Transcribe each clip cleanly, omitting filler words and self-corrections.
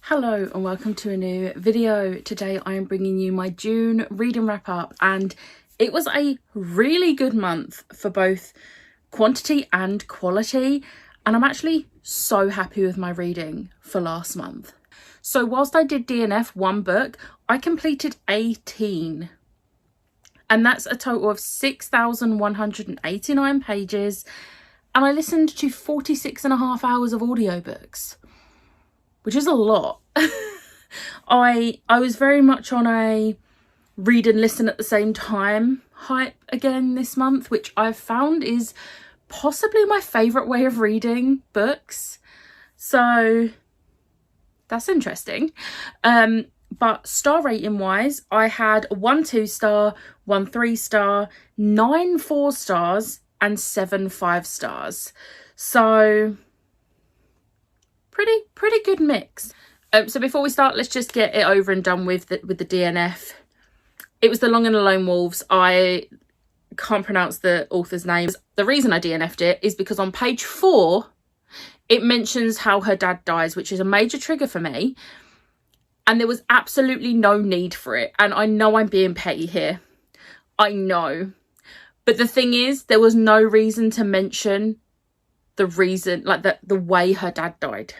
Hello and welcome to a new video. Today I am bringing you my June reading wrap up, and it was a really good month for both quantity and quality, and I'm actually so happy with my reading for last month. So whilst I did DNF one book, I completed 18, and that's a total of 6,189 pages, and I listened to 46.5 hours of audiobooks, which is a lot. I was very much on a read and listen at the same time hype again this month, which I've found is possibly my favourite way of reading books. So that's interesting. But star rating wise, I had 1 2-star, 1 3-star, 9 4-stars and 7 5-stars. So pretty good mix. So before we start, let's just get it over and done with the DNF. It was The Long and the Lone Wolves. I can't pronounce the author's name. The reason I DNF'd it is because on page 4 it mentions how her dad dies, which is a major trigger for me, and there was absolutely no need for it. And I know I'm being petty here, I know, but the thing is, there was no reason to mention the reason, like the way her dad died.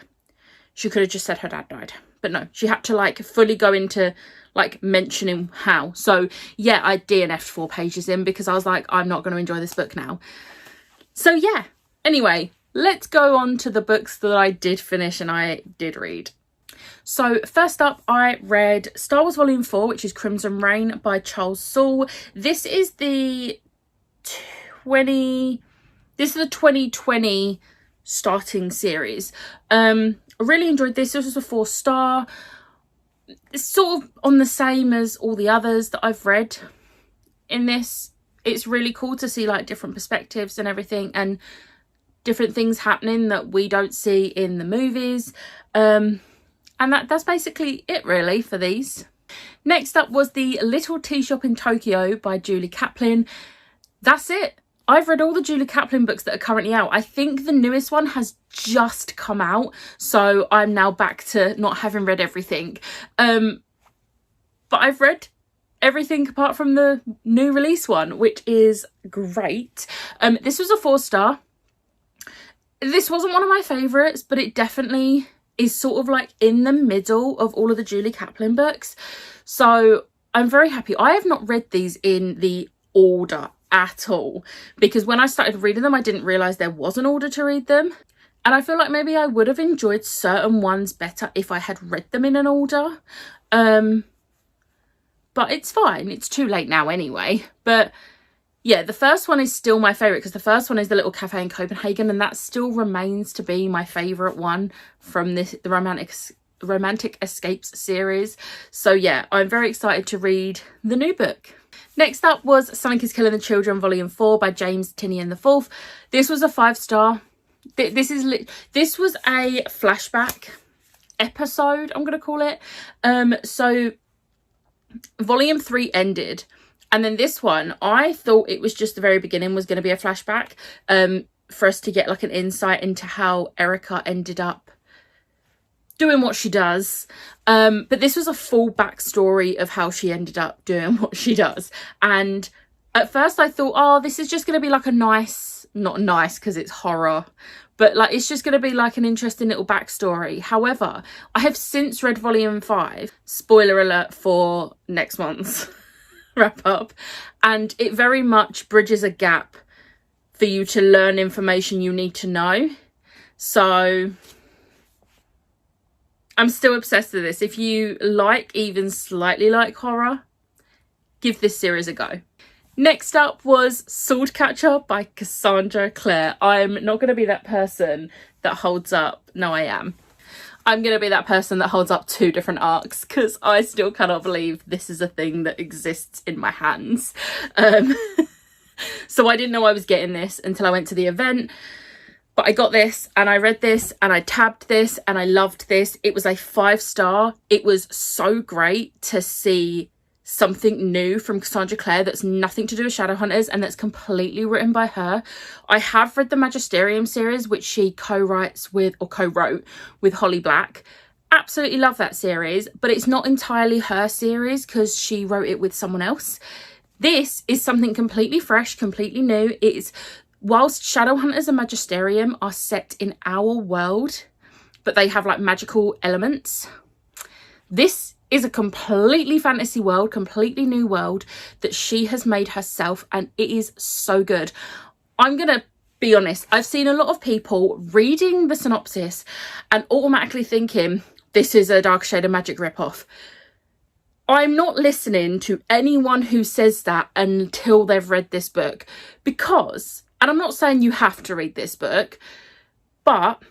She could have just said her dad died, but no, she had to like fully go into like mentioning how. So yeah, I DNF'd 4 pages in because I was like, I'm not going to enjoy this book now. So yeah, anyway, let's go on to the books that I did finish and I did read. So first up, I read Star Wars Volume 4, which is Crimson Reign by Charles Soule. This is the 2020 starting series. I really enjoyed this. This was a 4-star. It's sort of on the same as all the others that I've read in this. It's really cool to see like different perspectives and everything, and different things happening that we don't see in the movies. And that's basically it really for these. Next up was The Little Tea Shop in Tokyo by Julie Kaplan. That's it. I've read all the Julie Kaplan books that are currently out. I think the newest one has just come out, so I'm now back to not having read everything. But I've read everything apart from the new release one, which is great. This was a 4-star. This wasn't one of my favourites, but it definitely is sort of like in the middle of all of the Julie Kaplan books. So I'm very happy. I have not read these in the order at all, because when I started reading them I didn't realise there was an order to read them, and I feel like maybe I would have enjoyed certain ones better if I had read them in an order. But it's fine, it's too late now anyway. But yeah, the first one is still my favourite, because the first one is The Little Cafe in Copenhagen, and that still remains to be my favourite one from the Romantic Escapes series. So yeah, I'm very excited to read the new book. Next up was Something is Killing the Children Volume 4 by James Tynion IV. This was a 5-star. This was a flashback episode, I'm going to call it. So Volume 3 ended, and then this one, I thought it was just the very beginning was going to be a flashback for us to get like an insight into how Erica ended up doing what she does. But this was a full backstory of how she ended up doing what she does. And at first I thought, oh, this is just going to be like a nice, not nice because it's horror, but like it's just going to be like an interesting little backstory. However, I have since read Volume 5, spoiler alert for next month's wrap up, and it very much bridges a gap for you to learn information you need to know. So I'm still obsessed with this. If you like, even slightly like horror, give this series a go. Next up was Swordcatcher by Cassandra Clare. I'm not going to be that person that holds up... No, I am. I'm going to be that person that holds up 2 different arcs, because I still cannot believe this is a thing that exists in my hands. So I didn't know I was getting this until I went to the event. But I got this and I read this and I tabbed this and I loved this. It was a 5-star. It was so great to see something new from Cassandra Clare that's nothing to do with Shadowhunters and that's completely written by her. I have read the Magisterium series, which she co-wrote with Holly Black, Absolutely love that series, but it's not entirely her series because she wrote it with someone else. This is something completely fresh, completely new. It's whilst Shadowhunters and Magisterium are set in our world, but they have like magical elements. This is a completely fantasy world, completely new world that she has made herself, and it is so good. I'm gonna be honest, I've seen a lot of people reading the synopsis and automatically thinking this is a Dark Shade of Magic ripoff. I'm not listening to anyone who says that until they've read this book, because, and I'm not saying you have to read this book, but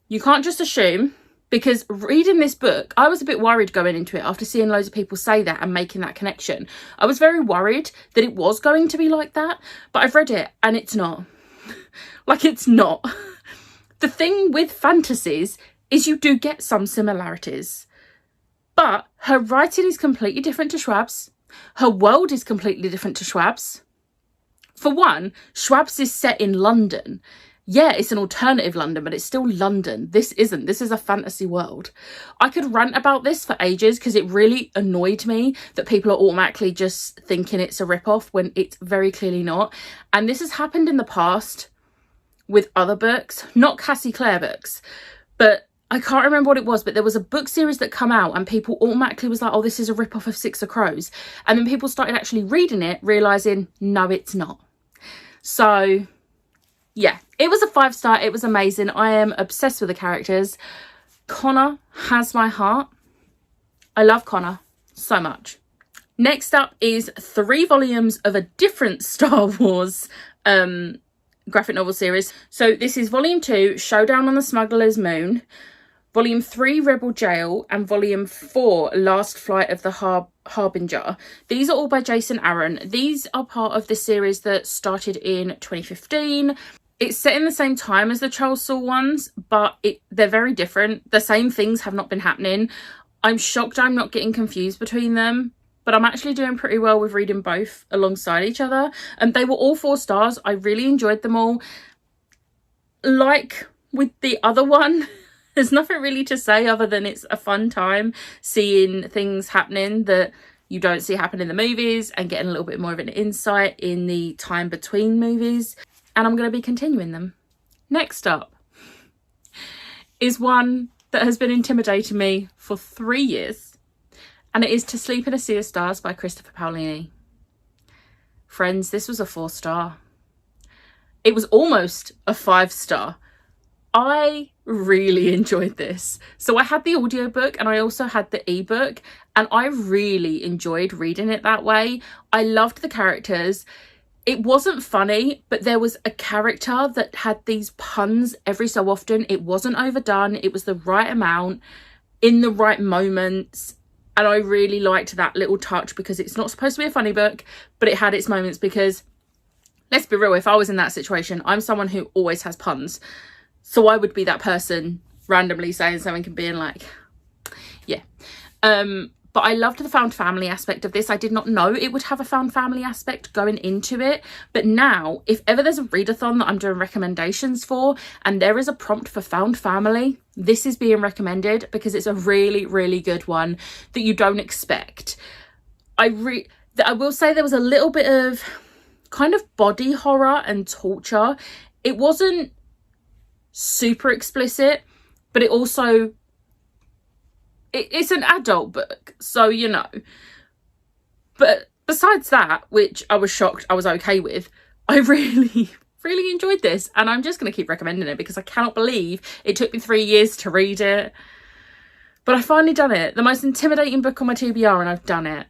you can't just assume, because reading this book, I was a bit worried going into it after seeing loads of people say that and making that connection. I was very worried that it was going to be like that, but I've read it and it's not. Like, it's not. The thing with fantasies is you do get some similarities. But her writing is completely different to Schwab's. Her world is completely different to Schwab's. For one, Schwab's is set in London. Yeah, it's an alternative London, but it's still London. This isn't. This is a fantasy world. I could rant about this for ages because it really annoyed me that people are automatically just thinking it's a ripoff when it's very clearly not. And this has happened in the past with other books, not Cassie Clare books, but I can't remember what it was, but there was a book series that come out and people automatically was like, oh, this is a rip-off of Six of Crows. And then people started actually reading it, realising, no, it's not. So, yeah, it was a 5-star. It was amazing. I am obsessed with the characters. Connor has my heart. I love Connor so much. Next up is 3 volumes of a different Star Wars graphic novel series. So this is Volume 2, Showdown on the Smuggler's Moon. Volume 3, Rebel Jail, and Volume 4, Last Flight of the Harbinger. These are all by Jason Aaron. These are part of the series that started in 2015. It's set in the same time as the Charles Soule ones, but they're very different. The same things have not been happening. I'm shocked I'm not getting confused between them, but I'm actually doing pretty well with reading both alongside each other. And they were all 4 stars. I really enjoyed them all. Like with the other one, there's nothing really to say other than it's a fun time seeing things happening that you don't see happen in the movies and getting a little bit more of an insight in the time between movies. And I'm going to be continuing them. Next up is one that has been intimidating me for 3 years. And it is To Sleep in a Sea of Stars by Christopher Paolini. Friends, this was a 4-star. It was almost a 5-star. I really enjoyed this. So I had the audiobook and I also had the ebook, and I really enjoyed reading it that way. I loved the characters. It wasn't funny, but there was a character that had these puns every so often. It wasn't overdone. It was the right amount in the right moments. And I really liked that little touch because it's not supposed to be a funny book, but it had its moments because, let's be real, if I was in that situation, I'm someone who always has puns. So I would be that person randomly saying something and being like, yeah. But I loved the found family aspect of this. I did not know it would have a found family aspect going into it. But now, if ever there's a readathon that I'm doing recommendations for and there is a prompt for found family, this is being recommended because it's a really, really good one that you don't expect. I will say there was a little bit of kind of body horror and torture. It wasn't super explicit, but it also... It's an adult book, so, you know. But besides that, which I was shocked I was okay with, I really, really enjoyed this. And I'm just going to keep recommending it because I cannot believe it took me 3 years to read it. But I finally done it. The most intimidating book on my TBR, and I've done it.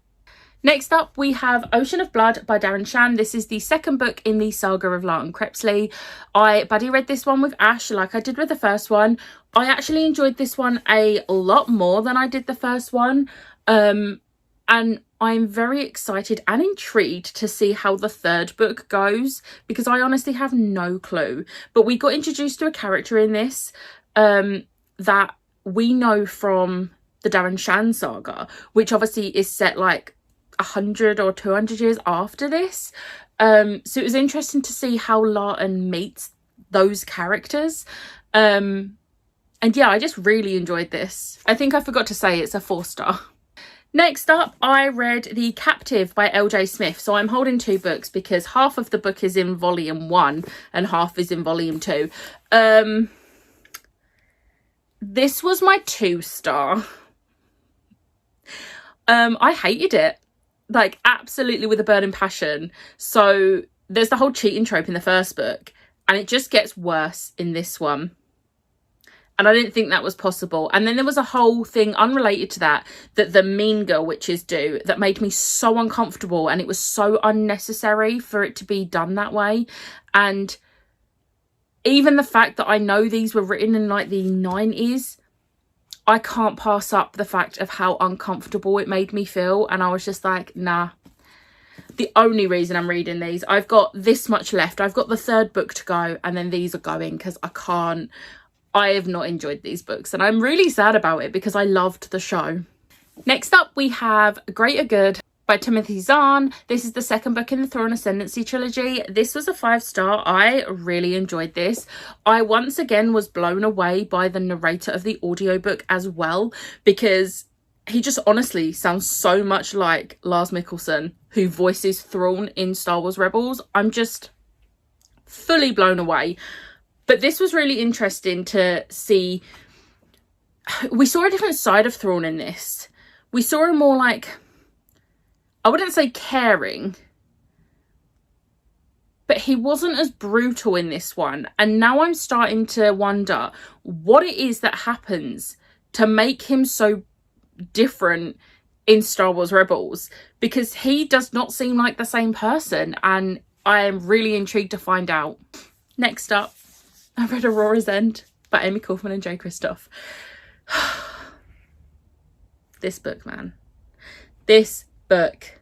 Next up, we have Ocean of Blood by Darren Shan. This is the second book in the saga of Lawton Crepsley. I buddy read this one with Ash like I did with the first one. I actually enjoyed this one a lot more than I did the first one. And I'm very excited and intrigued to see how the third book goes because I honestly have no clue. But we got introduced to a character in this that we know from the Darren Shan saga, which obviously is set like 100 or 200 years after this. So it was interesting to see how Lawton meets those characters. And yeah, I just really enjoyed this. I think I forgot to say it's a 4-star. Next up, I read The Captive by L.J. Smith. So I'm holding 2 books because half of the book is in volume 1 and half is in volume 2. This was my 2-star. I hated it. Like, absolutely with a burning passion. So there's the whole cheating trope in the first book, and it just gets worse in this one. And I didn't think that was possible. And then there was a whole thing unrelated to that the mean girl witches do that made me so uncomfortable. And it was so unnecessary for it to be done that way. And even the fact that I know these were written in like the 90s, I can't pass up the fact of how uncomfortable it made me feel. And I was just like, nah. The only reason I'm reading these, I've got this much left. I've got the 3rd book to go, and then these are going because I have not enjoyed these books, and I'm really sad about it because I loved the show. Next up, we have Greater Good by Timothy Zahn. This is the 2nd book in the Thrawn Ascendancy trilogy. This was a 5-star. I really enjoyed this. I once again was blown away by the narrator of the audiobook as well, because he just honestly sounds so much like Lars Mikkelsen, who voices Thrawn in Star Wars Rebels. I'm just fully blown away. But this was really interesting to see. We saw a different side of Thrawn in this. We saw him more like, I wouldn't say caring, but he wasn't as brutal in this one. And now I'm starting to wonder what it is that happens to make him so different in Star Wars Rebels, because he does not seem like the same person, and I am really intrigued to find out. Next up, I read Aurora's End by Amy Kaufman and Jay Kristoff. This book, man. This book.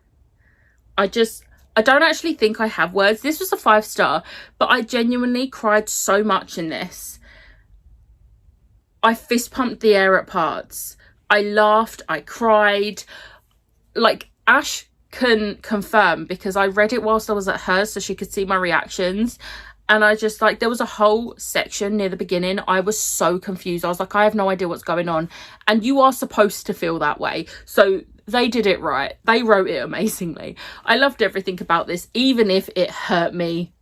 I don't actually think I have words. This was a 5-star, but I genuinely cried so much in this. I fist pumped the air at parts. I laughed. I cried. Like, Ash can confirm because I read it whilst I was at hers so she could see my reactions. And I just, like, there was a whole section near the beginning. I was so confused. I was like, I have no idea what's going on. And you are supposed to feel that way. So they did it right. They wrote it amazingly. I loved everything about this, even if it hurt me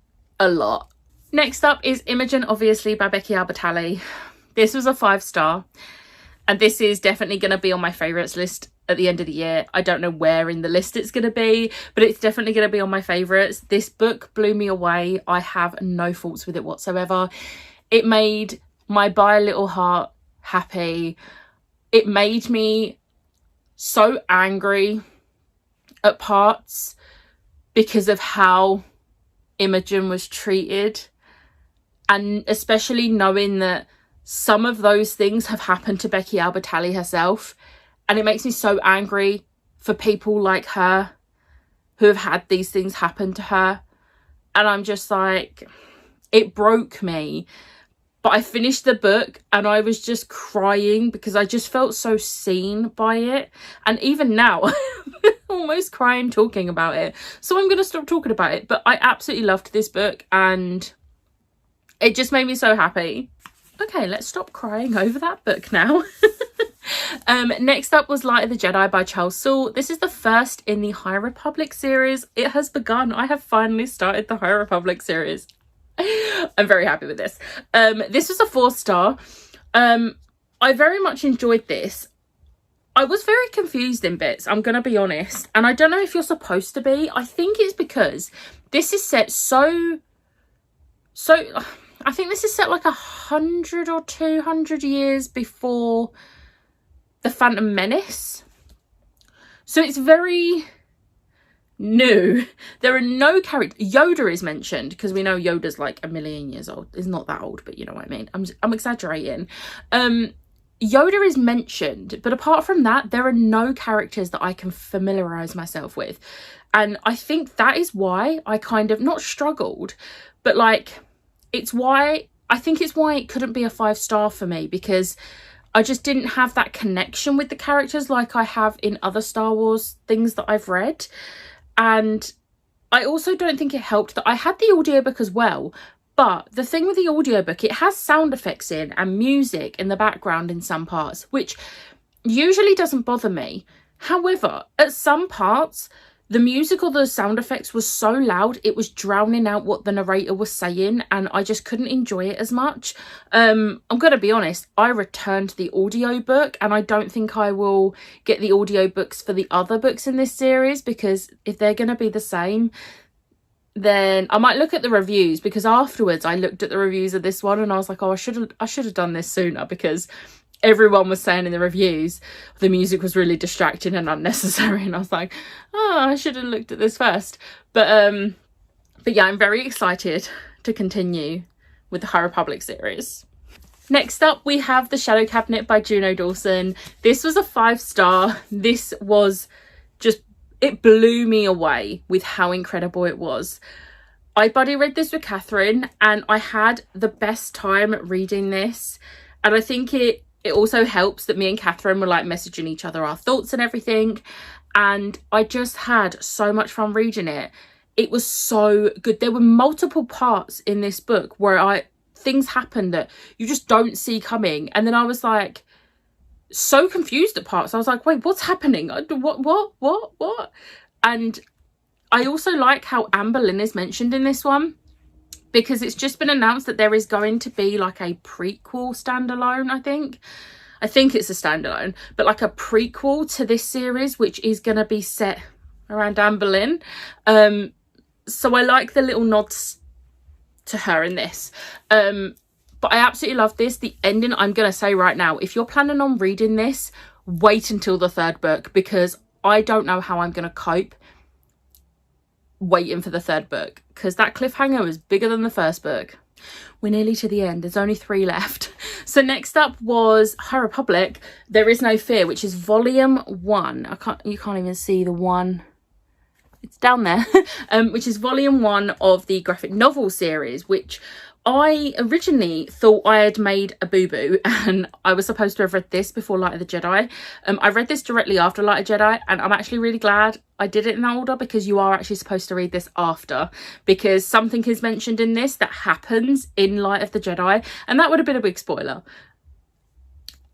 a lot. Next up is Imogen, obviously, by Becky Albertalli. This was a 5-star. And this is definitely going to be on my favourites list at the end of the year. I don't know where in the list it's going to be, but it's definitely going to be on my favourites. This book blew me away. I have no faults with it whatsoever. It made my Buy a Little Heart happy. It made me so angry at parts because of how Imogen was treated, and especially knowing that some of those things have happened to Becky Albertalli herself. And it makes me so angry for people like her who have had these things happen to her. And I'm just like, it broke me. But I finished the book and I was just crying because I just felt so seen by it. And even now, I'm almost crying talking about it. So I'm going to stop talking about it. But I absolutely loved this book and it just made me so happy. Okay, let's stop crying over that book now. Next up was Light of the Jedi by Charles Soule. This is the first in the High Republic series. It has begun. I have finally started the High Republic series. I'm very happy with this. This was a 4-star. I very much enjoyed this. I was very confused in bits, I'm going to be honest. And I don't know if you're supposed to be. I think it's because this is set so I think this is set like 100 or 200 years before The Phantom Menace. So it's very new. There are no characters. Yoda is mentioned because we know Yoda's like 1 million years old. He's not that old, but you know what I mean. I'm exaggerating. Yoda is mentioned, but apart from that, there are no characters that I can familiarise myself with. And I think that is why I kind of, not struggled, but like, I think it's why it couldn't be a 5-star for me, because I just didn't have that connection with the characters like I have in other Star Wars things that I've read. And I also don't think it helped that I had the audiobook as well, But the thing with the audiobook, it has sound effects in and music in the background in some parts, which usually doesn't bother me. However, at some parts, the music or the sound effects was so loud, it was drowning out what the narrator was saying, and I just couldn't enjoy it as much. I'm going to be honest, I returned the audiobook, and I don't think I will get the audiobooks for the other books in this series, because if they're going to be the same, then I might look at the reviews, because afterwards I looked at the reviews of this one and I was like, oh, I should have done this sooner, because everyone was saying in the reviews the music was really distracting and unnecessary, and I was like, oh, I should have looked at this first. But yeah, I'm very excited to continue with the High Republic series. Next up, we have The Shadow Cabinet by Juno Dawson. This was a 5-star. This was just, it blew me away with how incredible it was. I buddy read this with Catherine, and I had the best time reading this, and I think it also helps that me and Catherine were like messaging each other our thoughts and everything, and I just had so much fun reading it. It was so good. There were multiple parts in this book where things happened that you just don't see coming, and then I was like so confused at parts. I was like, wait, what's happening? What? And I also like how Anne Boleyn is mentioned in this one, because it's just been announced that there is going to be like a prequel standalone, I think it's a standalone, but like a prequel to this series, which is going to be set around Anne Boleyn. So I like the little nods to her in this. But I absolutely love this. The ending, I'm going to say right now, if you're planning on reading this, wait until the 3rd book, because I don't know how I'm going to cope waiting for the 3rd book, because that cliffhanger was bigger than the 1st book. We're nearly to the end. There's only 3 left. So next up was High Republic, There Is No Fear, which is volume 1. You can't even see the 1. It's down there. Which is volume 1 of the graphic novel series, which I originally thought I had made a boo-boo, and I was supposed to have read this before Light of the Jedi. I read this directly after Light of Jedi, and I'm actually really glad I did it in that order, because you are actually supposed to read this after, because something is mentioned in this that happens in Light of the Jedi, and that would have been a big spoiler.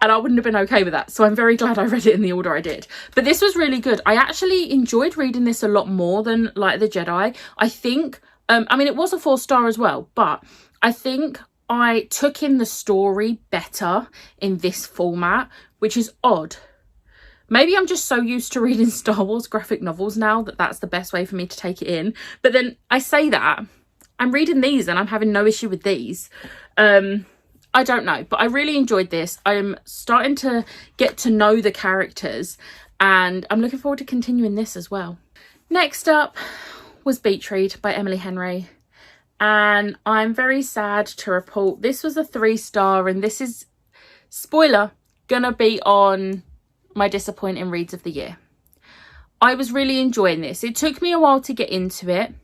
And I wouldn't have been okay with that. So I'm very glad I read it in the order I did. But this was really good. I actually enjoyed reading this a lot more than Light of the Jedi. I think, I mean, it was a 4-star as well, but I think I took in the story better in this format, which is odd. Maybe I'm just so used to reading Star Wars graphic novels now that that's the best way for me to take it in. But then I say that, I'm reading these and I'm having no issue with these. I don't know, but I really enjoyed this. I'm starting to get to know the characters, and I'm looking forward to continuing this as well. Next up was Beach Read by Emily Henry. And I'm very sad to report this was a 3-star, and this is, spoiler, gonna be on my disappointing reads of the year. I was really enjoying this. It took me a while to get into it,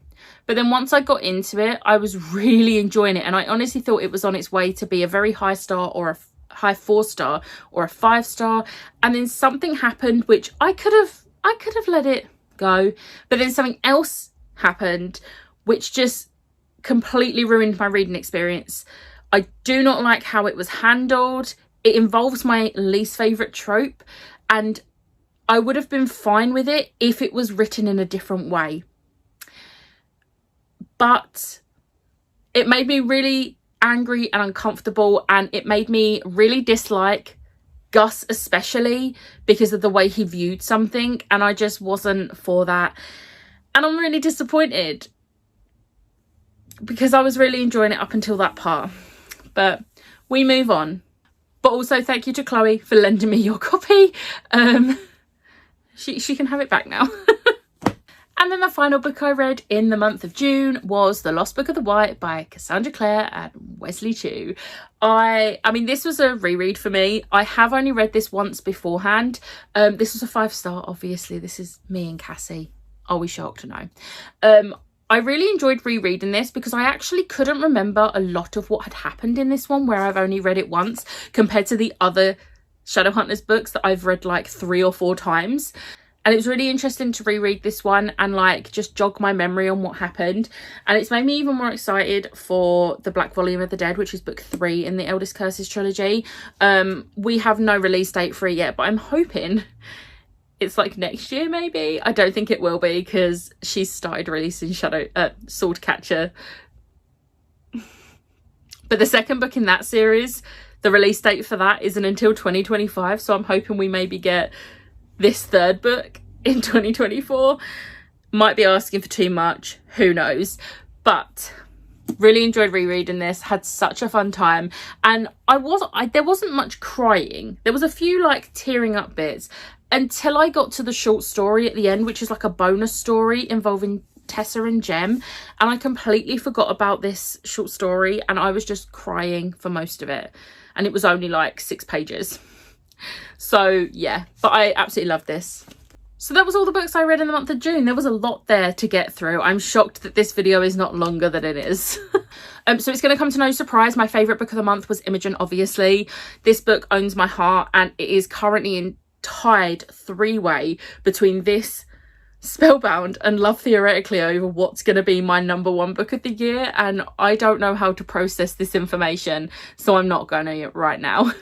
but then once I got into it, I was really enjoying it, and I honestly thought it was on its way to be a very high star or a high 4-star or a 5-star, and then something happened which I could have let it go, but then something else happened which just completely ruined my reading experience. I do not like how it was handled. It involves my least favourite trope, and I would have been fine with it if it was written in a different way. But it made me really angry and uncomfortable, and it made me really dislike Gus, especially because of the way he viewed something, and I just wasn't for that. And I'm really disappointed, because I was really enjoying it up until that part. But we move on. But also thank you to Chloe for lending me your copy. She can have it back now. And then the final book I read in the month of June was The Lost Book of the White by Cassandra Clare and Wesley Chu. I mean, this was a reread for me. I have only read this once beforehand. This was a 5-star, obviously. This is me and Cassie. Are we shocked? No. I really enjoyed rereading this because I actually couldn't remember a lot of what had happened in this one, where I've only read it once, compared to the other Shadowhunters books that I've read like 3 or 4 times. And it was really interesting to reread this one and like just jog my memory on what happened. And it's made me even more excited for the Black Volume of the Dead, which is book 3 in the Eldest Curses trilogy. We have no release date for it yet, but I'm hoping it's like next year maybe. I don't think it will be because she's started releasing Swordcatcher. But the second book in that series, the release date for that isn't until 2025. So I'm hoping we maybe get this third book in 2024. Might be asking for too much, who knows. But really enjoyed rereading this, had such a fun time. And there wasn't much crying. There was a few like tearing up bits until I got to the short story at the end, which is like a bonus story involving Tessa and Jem, and I completely forgot about this short story and I was just crying for most of it, and it was only like 6 pages. So yeah, but I absolutely loved this. So that was all the books I read in the month of June. There was a lot there to get through. I'm shocked that this video is not longer than it is. So it's going to come to no surprise, my favourite book of the month was Imogen, obviously. This book owns my heart and it is currently in tied 3-way between this, Spellbound and Love Theoretically over what's going to be my #1 book of the year, and I don't know how to process this information, so I'm not going to right now.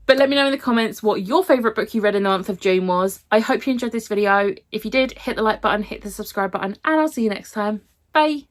But let me know in the comments what your favourite book you read in the month of June was. I hope you enjoyed this video. If you did, hit the like button, hit the subscribe button, and I'll see you next time. Bye!